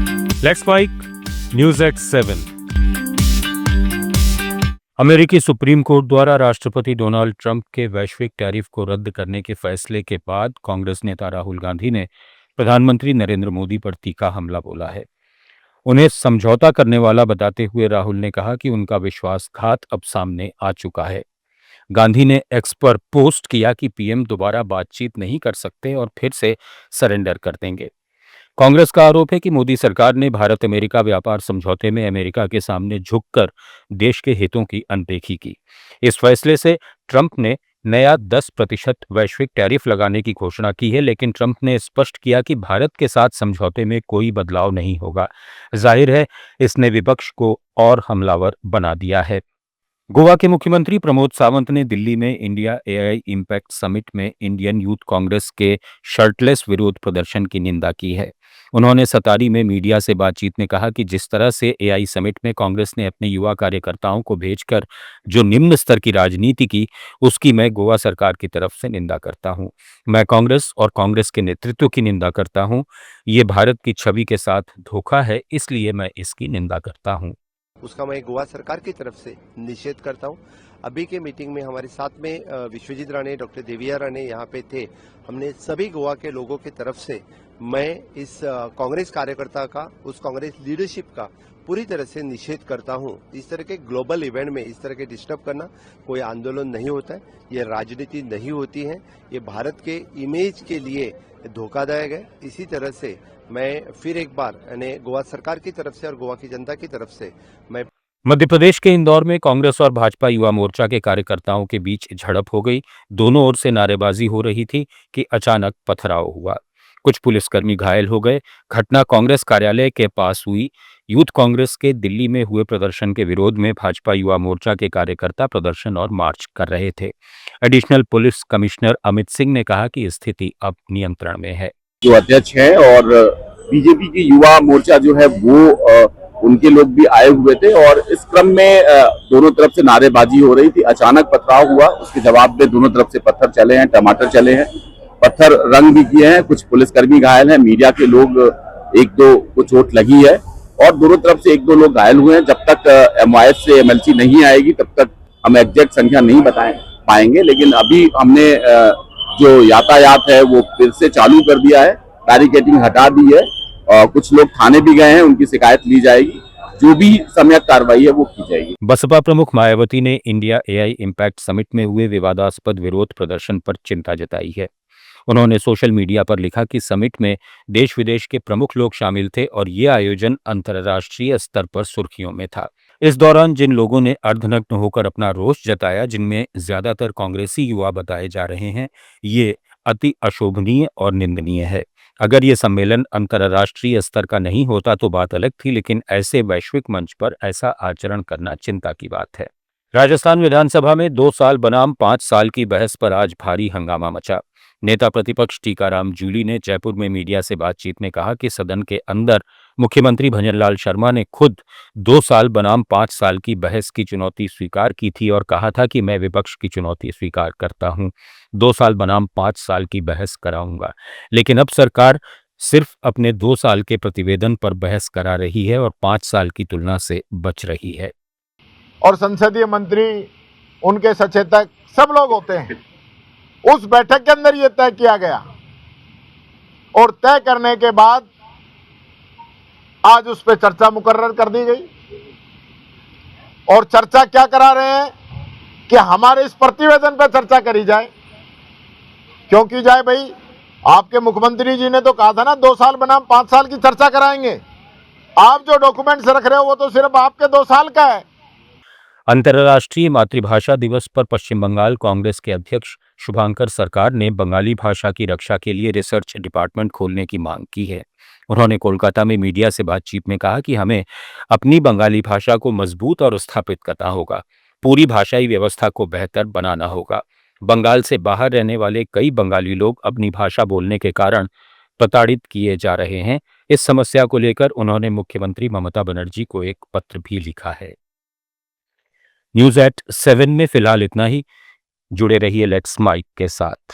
Let's mic news at 7। अमेरिकी supreme court द्वारा राष्ट्रपति डोनाल्ड ट्रंप के वैश्विक टैरिफ को रद्द करने के फैसले के बाद कांग्रेस नेता राहुल गांधी ने प्रधानमंत्री नरेंद्र मोदी पर तीखा हमला बोला है। उन्हें समझौता करने वाला बताते हुए राहुल ने कहा कि उनका विश्वासघात अब सामने आ चुका है। गांधी ने एक्स पर पोस्ट किया कि पीएम दोबारा बातचीत नहीं कर सकते और फिर से सरेंडर कर देंगे। कांग्रेस का आरोप है कि मोदी सरकार ने भारत अमेरिका व्यापार समझौते में अमेरिका के सामने झुककर देश के हितों की अनदेखी की। इस फैसले से ट्रंप ने नया 10% वैश्विक टैरिफ लगाने की घोषणा की है, लेकिन ट्रंप ने स्पष्ट किया कि भारत के साथ समझौते में कोई बदलाव नहीं होगा। जाहिर है, इसने विपक्ष को और हमलावर बना दिया है। गोवा के मुख्यमंत्री प्रमोद सावंत ने दिल्ली में इंडिया एआई इम्पैक्ट समिट में इंडियन यूथ कांग्रेस के शर्टलेस विरोध प्रदर्शन की निंदा की है। उन्होंने सतारी में मीडिया से बातचीत में कहा कि जिस तरह से एआई समिट में कांग्रेस ने अपने युवा कार्यकर्ताओं को भेजकर जो निम्न स्तर की राजनीति की, उसकी मैं गोवा सरकार की तरफ से निंदा करता हूं। मैं कांग्रेस और कांग्रेस के नेतृत्व की निंदा करता हूं। ये भारत की छवि के साथ धोखा है, इसलिए मैं इसकी निंदा करता हूं। उसका मैं गोवा सरकार की तरफ से निषेध करता हूं। अभी के मीटिंग में हमारे साथ में विश्वजीत राणे, डॉक्टर देविया राणे यहाँ पे थे। हमने सभी गोवा के लोगों की तरफ से मैं इस कांग्रेस कार्यकर्ता का, उस कांग्रेस लीडरशिप का पूरी तरह से निषेध करता हूं। इस तरह के ग्लोबल इवेंट में इस तरह के डिस्टर्ब करना कोई आंदोलन नहीं होता है, ये राजनीति नहीं होती है, ये भारत के इमेज के लिए धोखादायक है। इसी तरह से मैं फिर एक बार यानी गोवा सरकार की तरफ से और गोवा की जनता की तरफ से मैं मध्य प्रदेश के इंदौर में कांग्रेस और भाजपा युवा मोर्चा के कार्यकर्ताओं के बीच झड़प हो गई। दोनों ओर से नारेबाजी हो रही थी कि अचानक पथराव हुआ। कुछ पुलिसकर्मी घायल हो गए। घटना कांग्रेस कार्यालय के पास हुई। यूथ कांग्रेस के दिल्ली में हुए प्रदर्शन के विरोध में भाजपा युवा मोर्चा के कार्यकर्ता प्रदर्शन और मार्च कर रहे थे। Additional police commissioner Amit Singh ने कहा कि स्थिति अब नियंत्रण में है। जो अध्यक्ष है और बीजेपी की युवा मोर्चा जो है वो उनके लोग भी आए हुए थे और इस क्रम में दोनों तरफ से नारेबाजी हो रही थी। अचानक पथराव हुआ, उसके जवाब में दोनों तरफ से पत्थर चले हैं, टमाटर चले हैं, पत्थर रंग भी किए हैं। कुछ पुलिसकर्मी घायल हैं, मीडिया के लोग एक दो को चोट लगी है और दोनों तरफ से एक दो लोग घायल हुए हैं। जब तक MIS से MLC नहीं आएगी तब तक हम एग्जैक्ट संख्या नहीं बता पाएंगे, लेकिन अभी हमने जो यातायात है वो फिर से चालू कर दिया है, बैरिकेडिंग हटा दी है और कुछ लोग थाने भी गए हैं, उनकी शिकायत ली जाएगी। जो भी सम्यक कार्रवाई है वो की जाएगी। बसपा प्रमुख मायावती ने इंडिया एआई इम्पैक्ट समिट में हुए विवादास्पद विरोध प्रदर्शन पर चिंता जताई है। उन्होंने सोशल मीडिया पर लिखा कि समिट में देश विदेश के प्रमुख लोग शामिल थे और ये आयोजन अंतर्राष्ट्रीय स्तर पर सुर्खियों में था। इस दौरान जिन लोगों ने अर्धनग्न होकर अपना रोष जताया, जिनमें ज्यादातर कांग्रेसी युवा बताए जा रहे हैं, ये अति अशोभनीय और निंदनीय है। अगर ये सम्मेलन अंतर्राष्ट्रीय स्तर का नहीं होता तो बात अलग थी, लेकिन ऐसे वैश्विक मंच पर ऐसा आचरण करना चिंता की बात है। राजस्थान विधानसभा में 2 साल बनाम 5 साल की बहस पर आज भारी हंगामा मचा। नेता प्रतिपक्ष टीकाराम जूली ने जयपुर में मीडिया से बातचीत में कहा कि सदन के अंदर मुख्यमंत्री भंजनलाल शर्मा ने खुद 2 साल बनाम 5 साल की बहस की चुनौती स्वीकार की थी और कहा था कि मैं विपक्ष की चुनौती स्वीकार करता हूं, 2 साल बनाम 5 साल की बहस कराऊंगा। लेकिन अब सरकार सिर्फ अपने 2 साल के प्रतिवेदन पर बहस करा रही है और 5 साल की तुलना से बच रही है। और संसदीय मंत्री, उनके सचेतक सब लोग होते हैं। उस बैठक के अंदर यह तय किया गया और तय करने के बाद आज उस पर चर्चा मुकर्रर कर दी गई। और चर्चा क्या करा रहे हैं कि हमारे इस प्रतिवेदन पर चर्चा करी जाए। क्यों की जाए भाई? आपके मुख्यमंत्री जी ने तो कहा था ना 2 साल बनाम 5 साल की चर्चा कराएंगे। आप जो डॉक्यूमेंट्स रख रहे हो वो तो सिर्फ आपके 2 साल का है। अंतर्राष्ट्रीय मातृभाषा दिवस पर पश्चिम बंगाल कांग्रेस के अध्यक्ष शुभांकर सरकार ने बंगाली भाषा की रक्षा के लिए रिसर्च डिपार्टमेंट खोलने की मांग की है। उन्होंने कोलकाता में मीडिया से बातचीत में कहा कि हमें अपनी बंगाली भाषा को मजबूत और स्थापित करना होगा, पूरी भाषाई व्यवस्था को बेहतर बनाना होगा। बंगाल से बाहर रहने वाले कई बंगाली लोग अपनी भाषा बोलने के कारण प्रताड़ित किए जा रहे हैं। इस समस्या को लेकर उन्होंने मुख्यमंत्री ममता बनर्जी को एक पत्र भी लिखा है। न्यूज एट 7 में फिलहाल इतना ही। जुड़े रहिए लेट्स माइक के साथ।